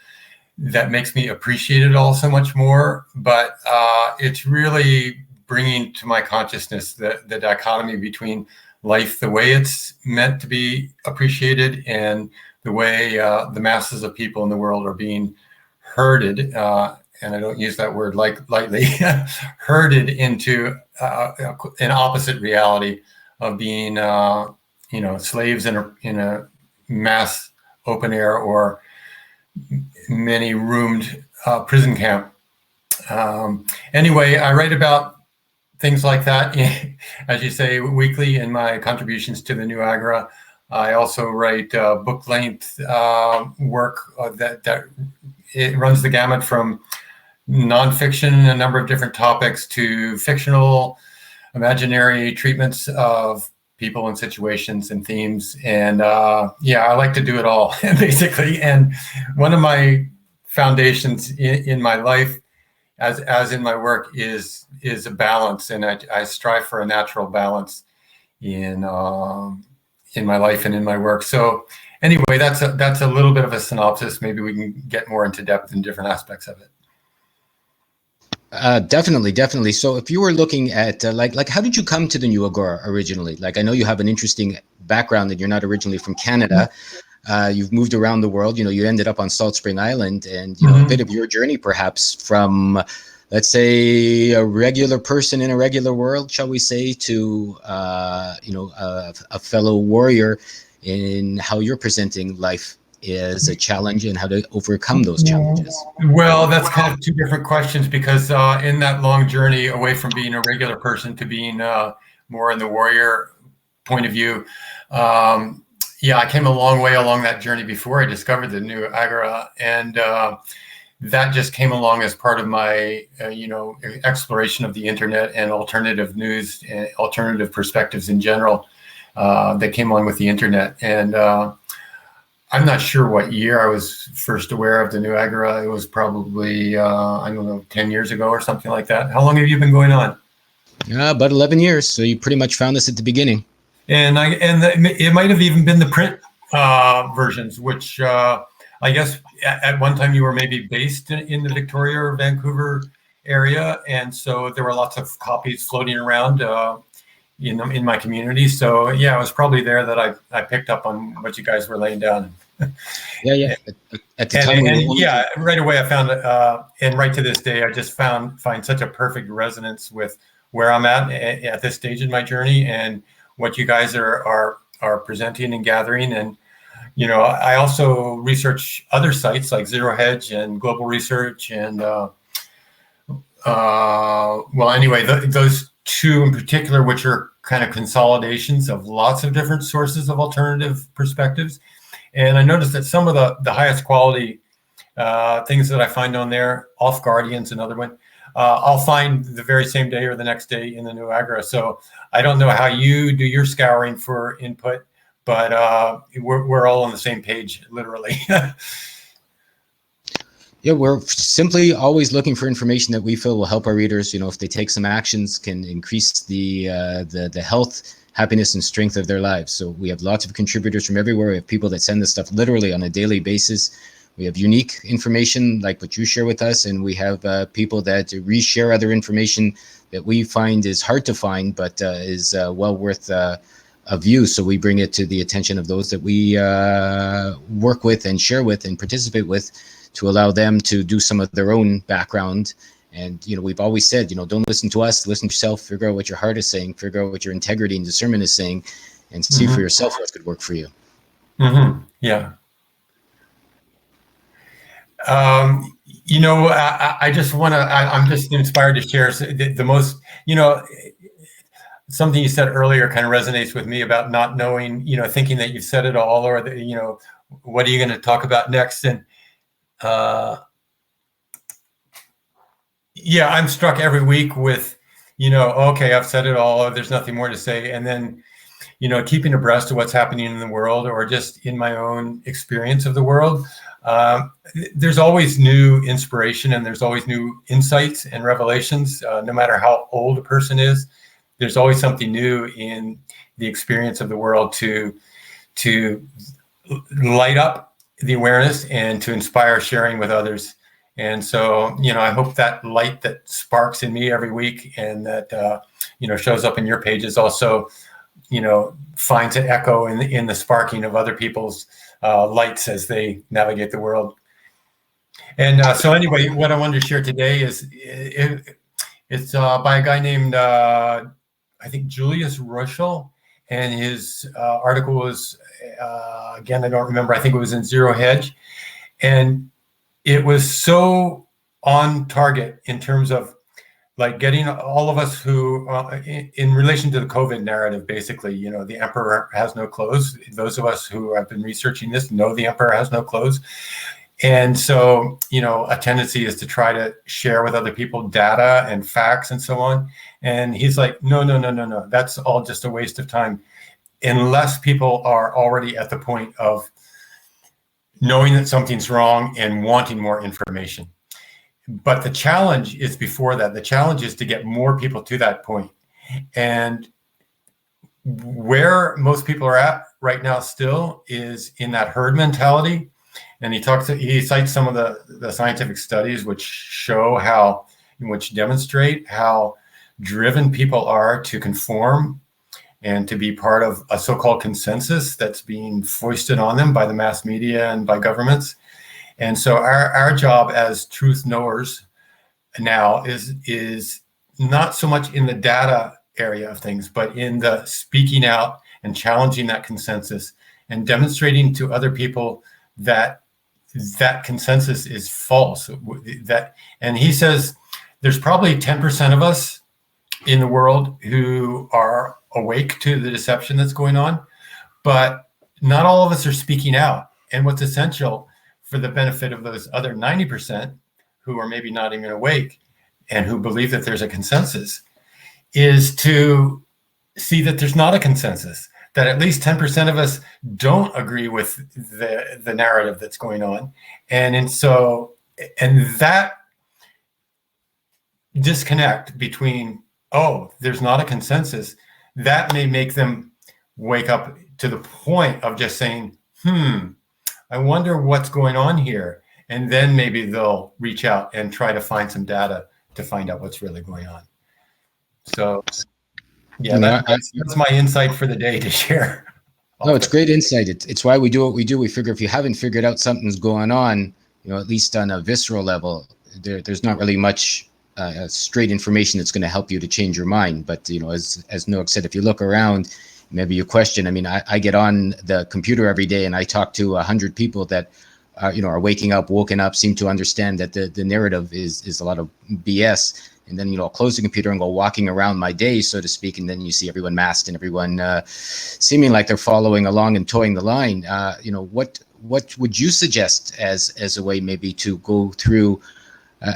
that makes me appreciate it all so much more. But it's really bringing to my consciousness the dichotomy between life the way it's meant to be appreciated and the way the masses of people in the world are being herded, and I don't use that word lightly, herded into an opposite reality of being, slaves in a mass open air or many roomed prison camp. Anyway, I write about things like that, as you say, weekly in my contributions to the New Agora. I also write book-length work that it runs the gamut from nonfiction, a number of different topics, to fictional, imaginary treatments of people and situations and themes. And I like to do it all, basically. And one of my foundations in my life, as in my work, is a balance, and I strive for a natural balance in my life and in my work. So anyway, that's a little bit of a synopsis. Maybe we can get more into depth in different aspects of it. Definitely. So if you were looking at like how did you come to the New Agora originally? Like, I know you have an interesting background, that you're not originally from Canada. You've moved around the world. You ended up on Salt Spring Island, and a bit of your journey perhaps from, let's say, a regular person in a regular world, shall we say, to a fellow warrior in how you're presenting life as a challenge and how to overcome those challenges. Well, that's kind of two different questions, because in that long journey away from being a regular person to being more in the warrior point of view, I came a long way along that journey before I discovered the New Agora, and that just came along as part of my, exploration of the internet and alternative news and alternative perspectives in general that came on with the internet. And I'm not sure what year I was first aware of the New Agora. It was probably, 10 years ago or something like that. How long have you been going on? About 11 years. So you pretty much found this at the beginning. And it might have even been the print versions, which I guess at one time you were maybe based in the Victoria or Vancouver area, and so there were lots of copies floating around in my community. So yeah, it was probably there that I picked up on what you guys were laying down. Yeah. At the time, we were only yeah, right away I found and right to this day, I just find such a perfect resonance with where I'm at this stage in my journey and what you guys are presenting and gathering. And I also research other sites like Zero Hedge and Global Research and well, anyway, those two in particular, which are kind of consolidations of lots of different sources of alternative perspectives. And I noticed that some of the highest quality things that I find on there, Off Guardian's another one, I'll find the very same day or the next day in the new Agora. So I don't know how you do your scouring for input, but we're all on the same page, literally. Yeah, we're simply always looking for information that we feel will help our readers. If they take some actions, can increase the health, happiness, and strength of their lives. So we have lots of contributors from everywhere. We have people that send this stuff literally on a daily basis. We have unique information like what you share with us, and we have people that reshare other information that we find is hard to find, but is well worth a view. So we bring it to the attention of those that we work with and share with and participate with, to allow them to do some of their own background. And, we've always said, don't listen to us, listen to yourself, figure out what your heart is saying, figure out what your integrity and discernment is saying, and see for yourself what could work for you. Yeah. I just want to, I'm just inspired to share the most, something you said earlier kind of resonates with me about not knowing, thinking that you've said it all, or what are you going to talk about next? And, yeah, I'm struck every week with, okay, I've said it all, or there's nothing more to say. And then, keeping abreast of what's happening in the world, or just in my own experience of the world. There's always new inspiration, and there's always new insights and revelations. No matter how old a person is, there's always something new in the experience of the world to light up the awareness and to inspire sharing with others. And so, I hope that light that sparks in me every week, and that, shows up in your pages also, finds an echo in the sparking of other people's lights as they navigate the world. And so anyway, what I wanted to share today is it's by a guy named, I think, Julius Ruschel. And his article was, again, I don't remember, I think it was in Zero Hedge. And it was so on target in terms of like getting all of us who, in relation to the COVID narrative, basically, the emperor has no clothes. Those of us who have been researching this know the emperor has no clothes. And so, a tendency is to try to share with other people data and facts and so on. And he's like, no. That's all just a waste of time, unless people are already at the point of knowing that something's wrong and wanting more information. But the challenge is before that. The challenge is to get more people to that point. And where most people are at right now still is in that herd mentality. And he cites some of the scientific studies which demonstrate how driven people are to conform and to be part of a so-called consensus that's being foisted on them by the mass media and by governments. And so our job as truth knowers now is not so much in the data area of things, but in the speaking out and challenging that consensus and demonstrating to other people that consensus is false. And he says there's probably 10% of us in the world who are awake to the deception that's going on, but not all of us are speaking out. And what's essential for the benefit of those other 90% who are maybe not even awake and who believe that there's a consensus is to see that there's not a consensus, that at least 10% of us don't agree with the narrative that's going on. And that disconnect between, there's not a consensus, that may make them wake up to the point of just saying, I wonder what's going on here. And then maybe they'll reach out and try to find some data to find out what's really going on. So, yeah, that's my insight for the day to share. No, it's great insight. It's why we do what we do. We figure if you haven't figured out something's going on, at least on a visceral level, there's not really much straight information that's going to help you to change your mind. But, as Nowick said, if you look around, maybe you question. I mean, I get on the computer every day and I talk to 100 people that are woken up, seem to understand that the narrative is a lot of BS. And then, I'll close the computer and go walking around my day, so to speak. And then you see everyone masked and everyone seeming like they're following along and towing the line. What would you suggest as a way maybe to go through?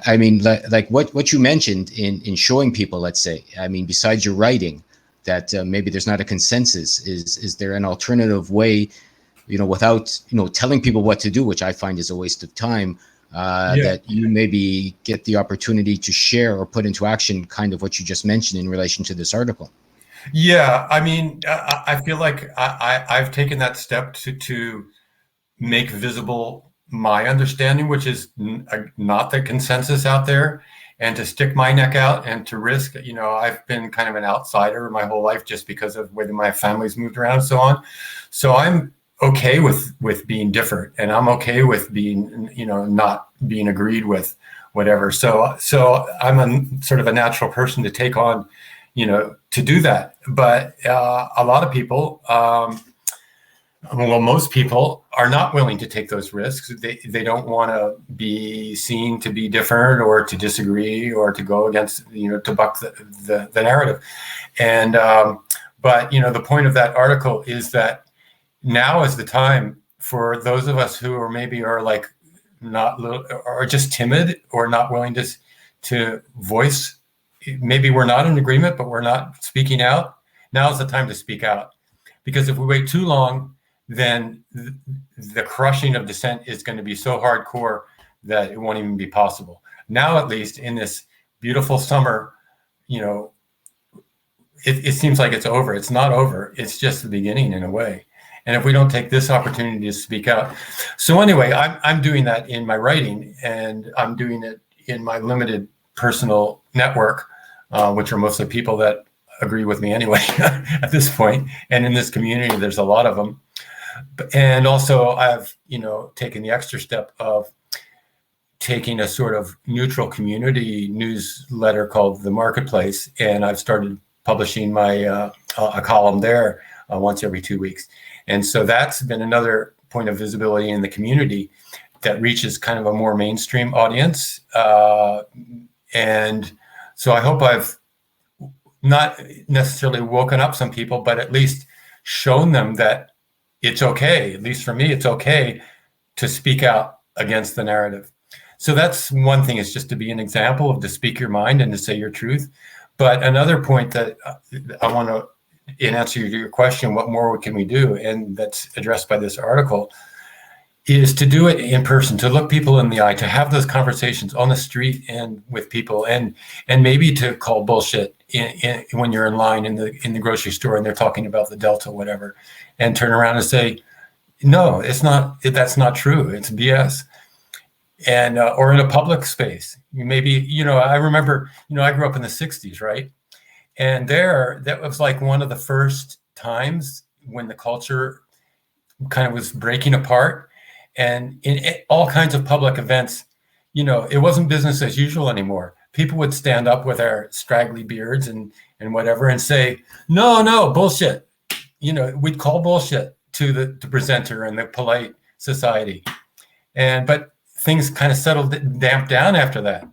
Like what you mentioned in showing people, let's say, besides your writing, that maybe there's not a consensus. Is there an alternative way, without, telling people what to do, which I find is a waste of time, that you maybe get the opportunity to share or put into action kind of what you just mentioned in relation to this article? Yeah, I feel like I've taken that step to make visible my understanding, which is not the consensus out there, and to stick my neck out and to risk. I've been kind of an outsider my whole life just because of the way that my family's moved around and so on. So I'm okay with being different, and I'm okay with being, not being agreed with, whatever. So I'm a sort of a natural person to take on, to do that. But a lot of people, most people are not willing to take those risks. They don't want to be seen to be different or to disagree or to go against, to buck the narrative. And but the point of that article is that now is the time for those of us who are like not or just timid or not willing to voice. Maybe we're not in agreement, but we're not speaking out. Now is the time to speak out, because if we wait too long, then the crushing of dissent is going to be so hardcore that it won't even be possible. Now, at least in this beautiful summer, it seems like it's over. It's not over. It's just the beginning in a way. And if we don't take this opportunity to speak out. So anyway, I'm doing that in my writing, and I'm doing it in my limited personal network, which are mostly people that agree with me anyway at this point. And in this community, there's a lot of them. And also I've, taken the extra step of taking a sort of neutral community newsletter called The Marketplace. And I've started publishing my a column there once every 2 weeks. And so that's been another point of visibility in the community that reaches kind of a more mainstream audience. And so I hope I've not necessarily woken up some people, but at least shown them that it's okay, at least for me, it's okay to speak out against the narrative. So that's one thing, is just to be an example of to speak your mind and to say your truth. But another point that I want to, in answer to your question, what more can we do? And that's addressed by this article, is to do it in person, to look people in the eye, to have those conversations on the street and with people, and maybe to call bullshit when you're in line in the grocery store and they're talking about the Delta, whatever, and turn around and say, no, it's not, that's not true. It's BS. And, or in a public space, I remember, I grew up in the 60s, right? And that was like one of the first times when the culture kind of was breaking apart. And in all kinds of public events, it wasn't business as usual anymore. People would stand up with their straggly beards and whatever and say, no, bullshit. We'd call bullshit to the presenter and the polite society. But things kind of damped down after that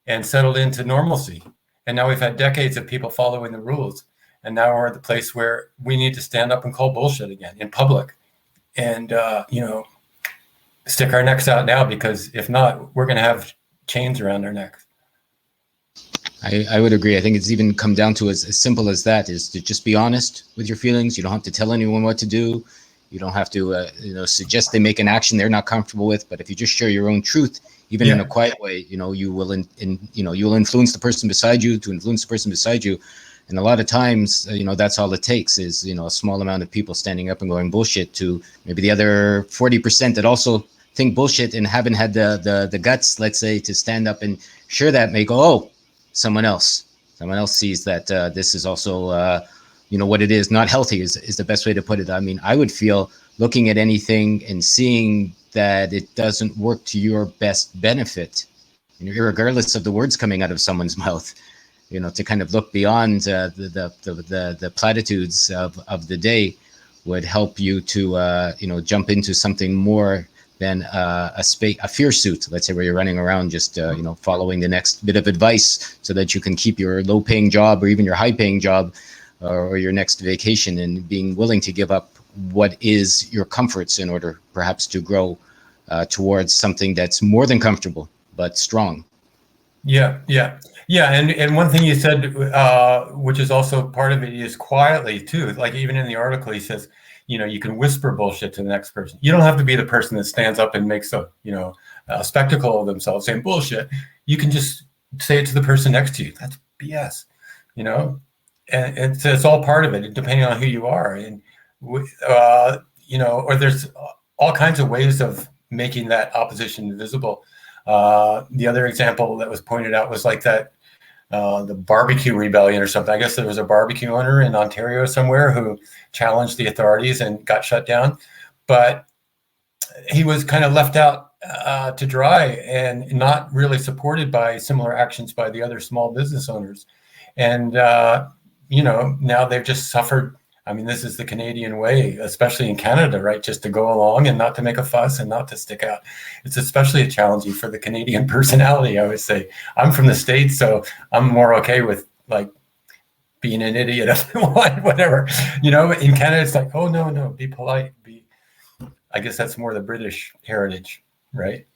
and settled into normalcy. And now we've had decades of people following the rules. And now we're at the place where we need to stand up and call bullshit again in public. And, stick our necks out now, because if not, we're going to have chains around our necks. I would agree. I think it's even come down to as simple as that, is to just be honest with your feelings. You don't have to tell anyone what to do. You don't have to, suggest they make an action they're not comfortable with. But if you just share your own truth, even in a quiet way, you will, you will influence the person beside you to influence the person beside you. And a lot of times, that's all it takes is, a small amount of people standing up and going bullshit to maybe the other 40% that also think bullshit and haven't had the guts, let's say, to stand up and share that, may go, oh, someone else sees that this is also what it is. Not healthy is the best way to put it. I mean, I would feel looking at anything and seeing that it doesn't work to your best benefit, regardless of the words coming out of someone's mouth, to kind of look beyond the platitudes of the day would help you to, jump into something more than a fear suit, let's say, where you're running around just, following the next bit of advice so that you can keep your low paying job or even your high paying job or your next vacation, and being willing to give up what is your comforts in order perhaps to grow towards something that's more than comfortable, but strong. Yeah. And one thing you said, which is also part of it, is quietly too. Like even in the article, he says, you can whisper bullshit to the next person. You don't have to be the person that stands up and makes a spectacle of themselves saying bullshit. You can just say it to the person next to you. That's BS, and it's all part of it, depending on who you are. And, or there's all kinds of ways of making that opposition visible. The other example that was pointed out was like that, the barbecue rebellion or something. I guess there was a barbecue owner in Ontario somewhere who challenged the authorities and got shut down, but he was kind of left out to dry and not really supported by similar actions by the other small business owners. And, now they've just suffered. I mean, this is the Canadian way, especially in Canada, right? Just to go along and not to make a fuss and not to stick out. It's especially challenging for the Canadian personality, I would say. I'm from the States, so I'm more okay with like being an idiot, whatever. In Canada, it's like, oh, no, be polite. I guess that's more the British heritage, right?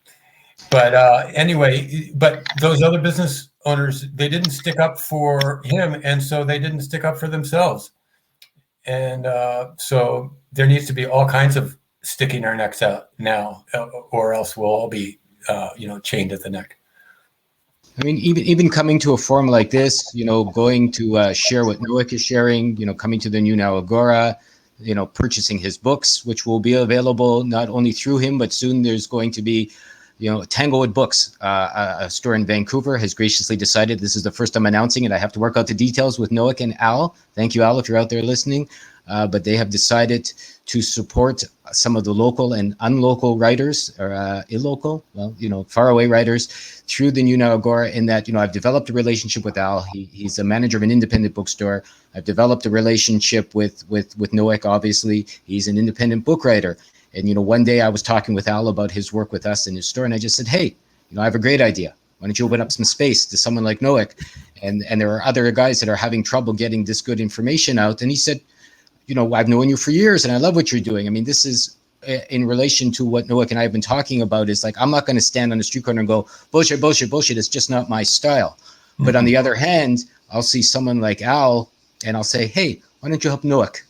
But anyway, but those other business owners, they didn't stick up for him, and so they didn't stick up for themselves. And so there needs to be all kinds of sticking our necks out now, or else we'll all be, chained at the neck. I mean, even coming to a forum like this, going to share what Nowick is sharing, coming to the new now Agora, purchasing his books, which will be available not only through him, but soon there's going to be, Tanglewood Books, a store in Vancouver, has graciously decided, this is the first I'm announcing it, I have to work out the details with Nowick and Al. Thank you, Al, if you're out there listening. But they have decided to support some of the local and unlocal writers, or illocal, faraway writers, through the new now Agora, in that, I've developed a relationship with Al. He's a manager of an independent bookstore. I've developed a relationship with Nowick, obviously. He's an independent book writer. And, one day I was talking with Al about his work with us in his store, and I just said, hey, I have a great idea. Why don't you open up some space to someone like Nowick? And there are other guys that are having trouble getting this good information out. And he said, I've known you for years and I love what you're doing. I mean, this is in relation to what Nowick and I have been talking about, is like, I'm not going to stand on the street corner and go, bullshit. It's just not my style. Mm-hmm. But on the other hand, I'll see someone like Al and I'll say, hey, why don't you help Nowick?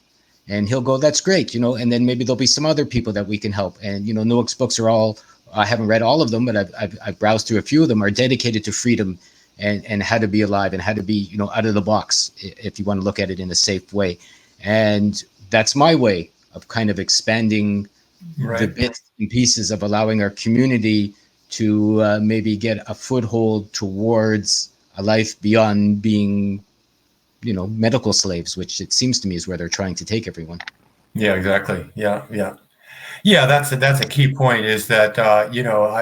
And he'll go, that's great, and then maybe there'll be some other people that we can help. And, Nowick's books are all, I haven't read all of them, but I've browsed through a few of them, are dedicated to freedom and how to be alive and how to be, out of the box, if you want to look at it in a safe way. And that's my way of kind of expanding the bits and pieces of allowing our community to maybe get a foothold towards a life beyond being, medical slaves, which it seems to me is where they're trying to take everyone. Yeah, exactly. Yeah. That's a key point, is that,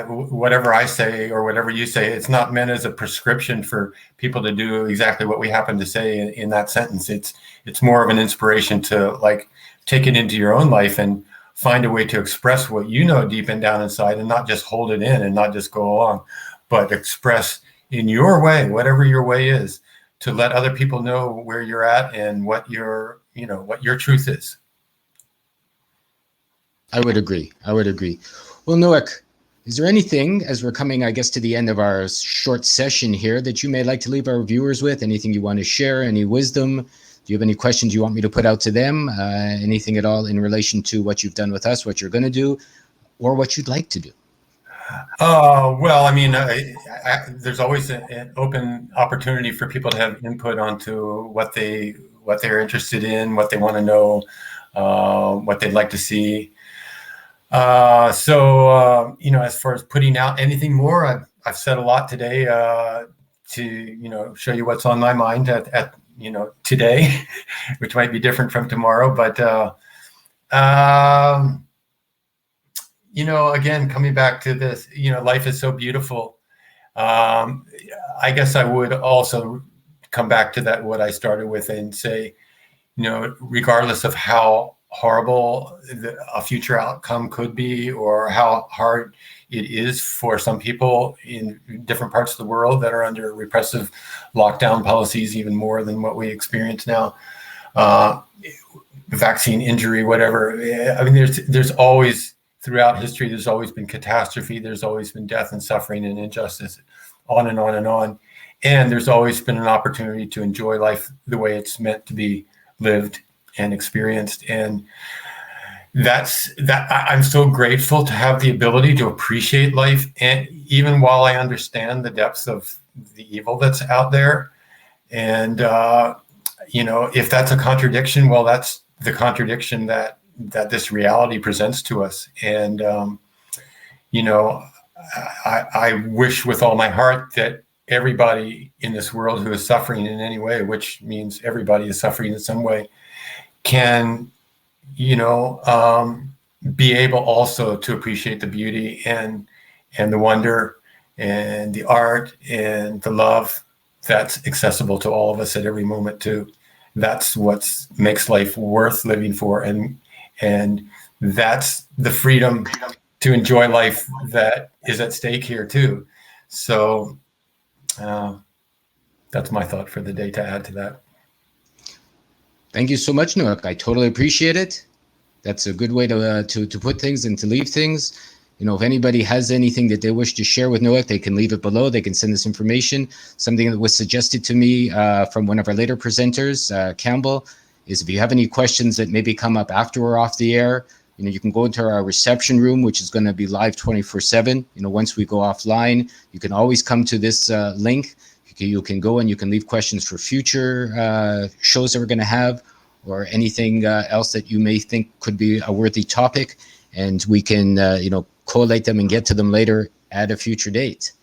whatever I say or whatever you say, it's not meant as a prescription for people to do exactly what we happen to say in that sentence. It's more of an inspiration to like take it into your own life and find a way to express what deep and down inside, and not just hold it in and not just go along, but express in your way, whatever your way is, to let other people know where you're at and what your truth is. I would agree. Well, Nowick, is there anything, as we're coming, I guess, to the end of our short session here, that you may like to leave our viewers with? Anything you want to share? Any wisdom? Do you have any questions you want me to put out to them? Anything at all in relation to what you've done with us, what you're going to do, or what you'd like to do? Well, I mean, there's always an open opportunity for people to have input onto what they're interested in, what they want to know, what they'd like to see. As far as putting out anything more, I've said a lot today to show you what's on my mind at today, which might be different from tomorrow. But, again, coming back to this, life is so beautiful. I guess I would also come back to that, what I started with, and say, regardless of how horrible a future outcome could be, or how hard it is for some people in different parts of the world that are under repressive lockdown policies, even more than what we experience now, vaccine injury, whatever. I mean, there's always, throughout history, there's always been catastrophe. There's always been death and suffering and injustice, on and on and on. And there's always been an opportunity to enjoy life the way it's meant to be lived and experienced. And that's that. I'm so grateful to have the ability to appreciate life, and even while I understand the depths of the evil that's out there. And if that's a contradiction, well, that's the contradiction that this reality presents to us. And I wish with all my heart that everybody in this world who is suffering in any way, which means everybody is suffering in some way, can be able also to appreciate the beauty and the wonder and the art and the love that's accessible to all of us at every moment too. That's what makes life worth living for, and that's the freedom to enjoy life that is at stake here too. So that's my thought for the day to add to that. Thank you so much, Nowick. I totally appreciate it. That's a good way to put things and to leave things. If anybody has anything that they wish to share with Nowick, they can leave it below. They can send us information. Something that was suggested to me from one of our later presenters, Campbell, is if you have any questions that maybe come up after we're off the air, you can go into our reception room, which is going to be live 24/7. Once we go offline, you can always come to this link. You can go and you can leave questions for future shows that we're going to have, or anything else that you may think could be a worthy topic, and we can collate them and get to them later at a future date.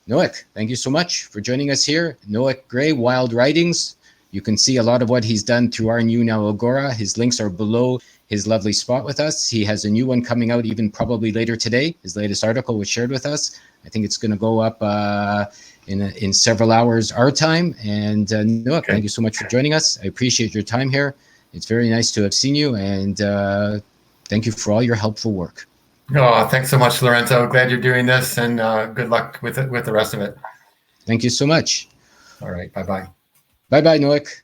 Nowick, thank you so much for joining us here. Nowick Gray, Wild Writings. You can see a lot of what he's done through our new now Agora. His links are below his lovely spot with us. He has a new one coming out even probably later today. His latest article was shared with us. I think it's going to go up in several hours our time. And Nowick, thank you so much for joining us. I appreciate your time here. It's very nice to have seen you, and thank you for all your helpful work. Oh, thanks so much, Lorenzo. Glad you're doing this, and good luck with the rest of it. Thank you so much. All right. Bye-bye. Bye-bye, Nowick.